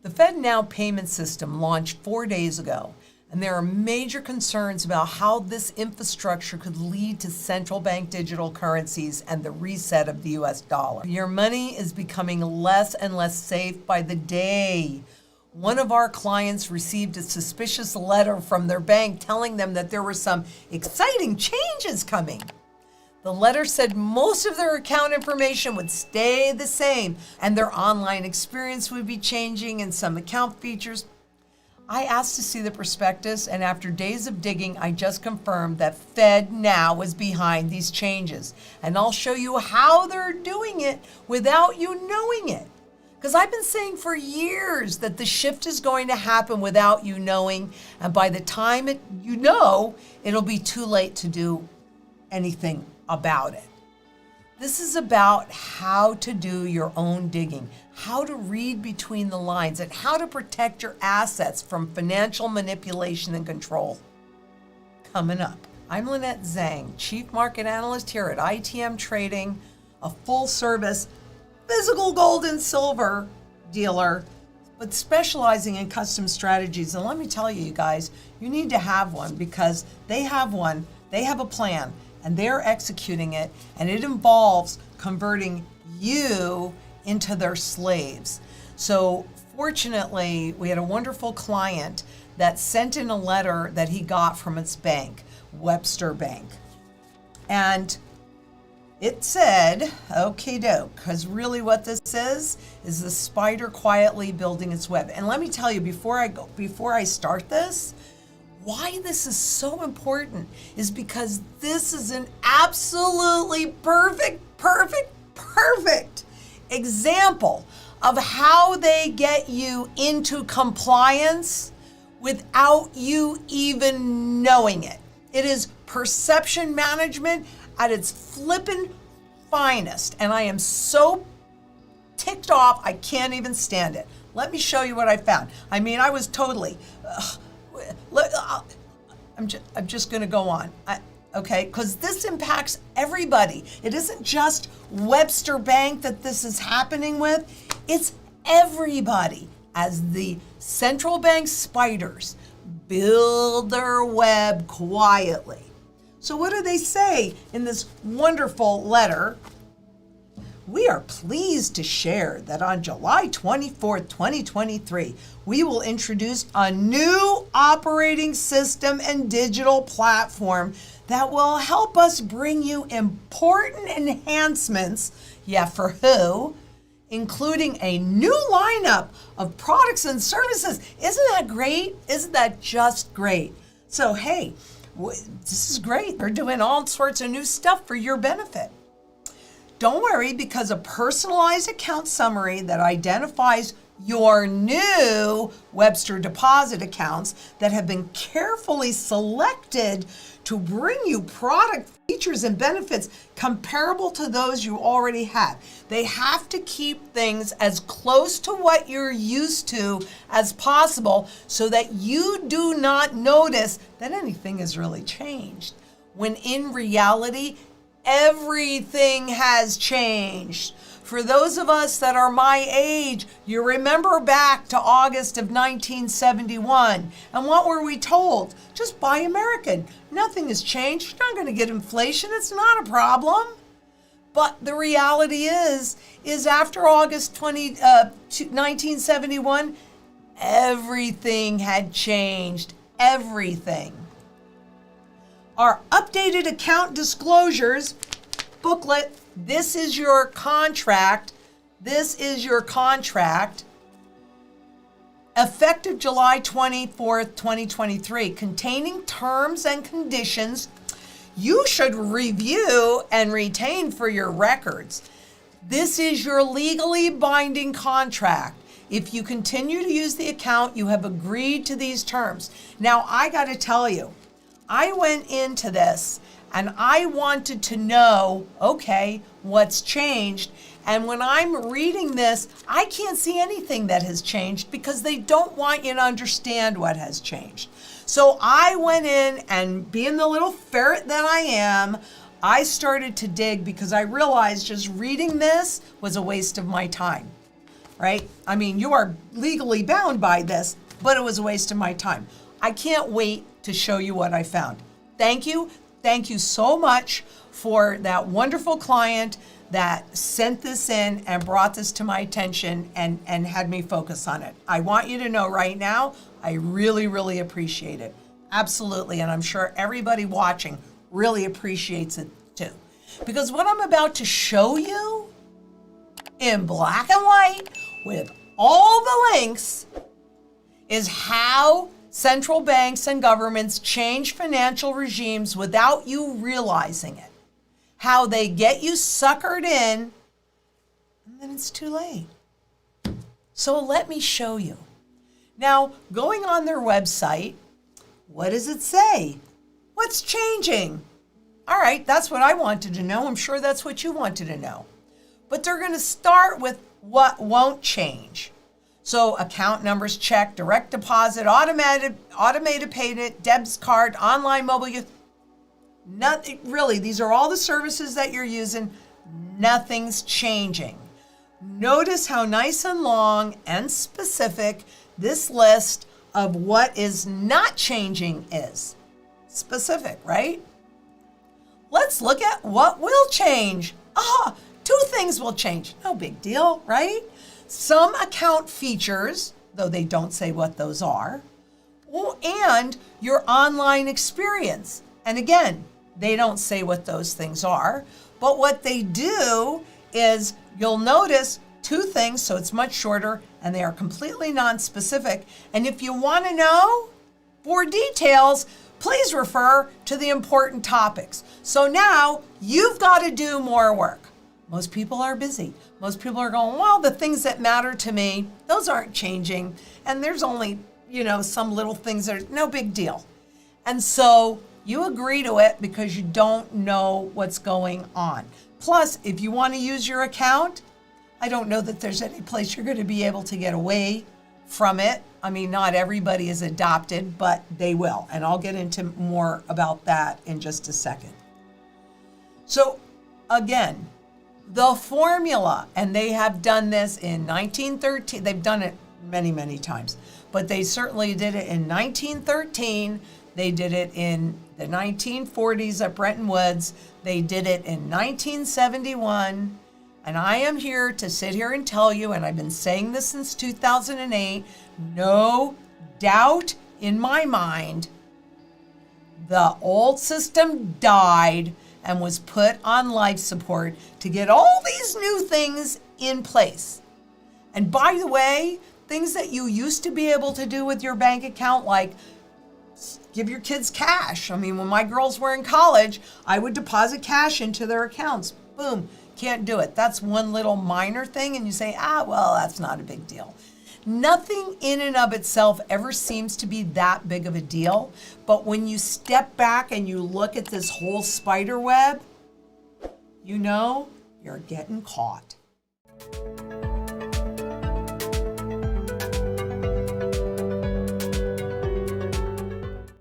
The FedNow payment system launched 4 days ago, and there are major concerns about how this infrastructure could lead to central bank digital currencies and the reset of the US dollar. Your money is becoming less and less safe by the day. One of our clients received a suspicious letter from their bank telling them that there were some exciting changes coming. The letter said most of their account information would stay the same and their online experience would be changing and some account features. I asked to see the prospectus, and after days of digging, I just confirmed that FedNow was behind these changes. And I'll show you how they're doing it without you knowing it. Because I've been saying for years that the shift is going to happen without you knowing, and by the time you know, it'll be too late to do anything about it. This is about how to do your own digging, how to read between the lines, and how to protect your assets from financial manipulation and control. Coming up, I'm Lynette Zang, Chief Market Analyst here at ITM Trading, a full-service physical gold and silver dealer, but specializing in custom strategies. And let me tell you guys, you need to have one because they have one, they have a plan, and they're executing it, and it involves converting you into their slaves. So fortunately, we had a wonderful client that sent in a letter that he got from its bank, Webster Bank. And it said, okie doke, because really what this is the spider quietly building its web. And let me tell you, before I start this, why this is so important is because this is an absolutely perfect example of how they get you into compliance without you even knowing it. It is perception management at its flippin' finest, and I am so ticked off I can't even stand it. Let me show you what I found. I mean, I was totally I'm just going to go on, okay? Because this impacts everybody. It isn't just Webster Bank that this is happening with. It's everybody as the central bank spiders build their web quietly. So what do they say in this wonderful letter? We are pleased to share that on July 24th, 2023, we will introduce a new operating system and digital platform that will help us bring you important enhancements, for who? Including a new lineup of products and services. Isn't that great? Isn't that just great? So, hey, this is great. They're doing all sorts of new stuff for your benefit. Don't worry, because a personalized account summary that identifies your new Webster deposit accounts that have been carefully selected to bring you product features and benefits comparable to those you already have. They have to keep things as close to what you're used to as possible so that you do not notice that anything has really changed, when in reality, everything has changed. For those of us that are my age, you remember back to August of 1971. And what were we told? Just buy American. Nothing has changed. You're not going to get inflation. It's not a problem. But the reality is after August 1971, everything had changed. Everything. Our updated account disclosures booklet. This is your contract. Effective July 24th, 2023, containing terms and conditions you should review and retain for your records. This is your legally binding contract. If you continue to use the account, you have agreed to these terms. Now, I got to tell you, I went into this and I wanted to know, okay, what's changed? And when I'm reading this, I can't see anything that has changed because they don't want you to understand what has changed. So I went in and, being the little ferret that I am, I started to dig because I realized just reading this was a waste of my time. right? I mean, you are legally bound by this, but it was a waste of my time. I can't wait to show you what I found. Thank you. Thank you so much for that wonderful client that sent this in and brought this to my attention and had me focus on it. I want you to know right now, I really, really appreciate it. Absolutely. And I'm sure everybody watching really appreciates it too. Because what I'm about to show you in black and white with all the links is how central banks and governments change financial regimes without you realizing it. How they get you suckered in, and then it's too late. So let me show you. Now, going on their website, what does it say? What's changing? All right, that's what I wanted to know. I'm sure that's what you wanted to know. But they're going to start with what won't change. So account numbers check, direct deposit, automated payment, debit card, online mobile use. Nothing really. These are all the services that you're using. Nothing's changing. Notice how nice and long and specific this list of what is not changing is. Specific, right? Let's look at what will change. Two things will change. No big deal, right? Some account features, though they don't say what those are, and your online experience. And again, they don't say what those things are, but what they do is you'll notice two things, so it's much shorter, and they are completely non-specific. And if you want to know more details, please refer to the important topics. So now you've got to do more work. Most people are busy. Most people are going, well, the things that matter to me, those aren't changing. And there's only, some little things that are no big deal. And so you agree to it because you don't know what's going on. Plus, if you want to use your account, I don't know that there's any place you're going to be able to get away from it. I mean, not everybody is adopted, but they will. And I'll get into more about that in just a second. So again, the formula, and they have done this in 1913. They've done it many, many times, but they certainly did it in 1913. They did it in the 1940s at Bretton Woods. They did it in 1971. And I am here to sit here and tell you, and I've been saying this since 2008, no doubt in my mind, the old system died and was put on life support to get all these new things in place. And by the way, things that you used to be able to do with your bank account, like give your kids cash. I mean, when my girls were in college, I would deposit cash into their accounts. Boom, can't do it. That's one little minor thing, and you say, well, that's not a big deal. Nothing in and of itself ever seems to be that big of a deal. But when you step back and you look at this whole spider web, you're getting caught.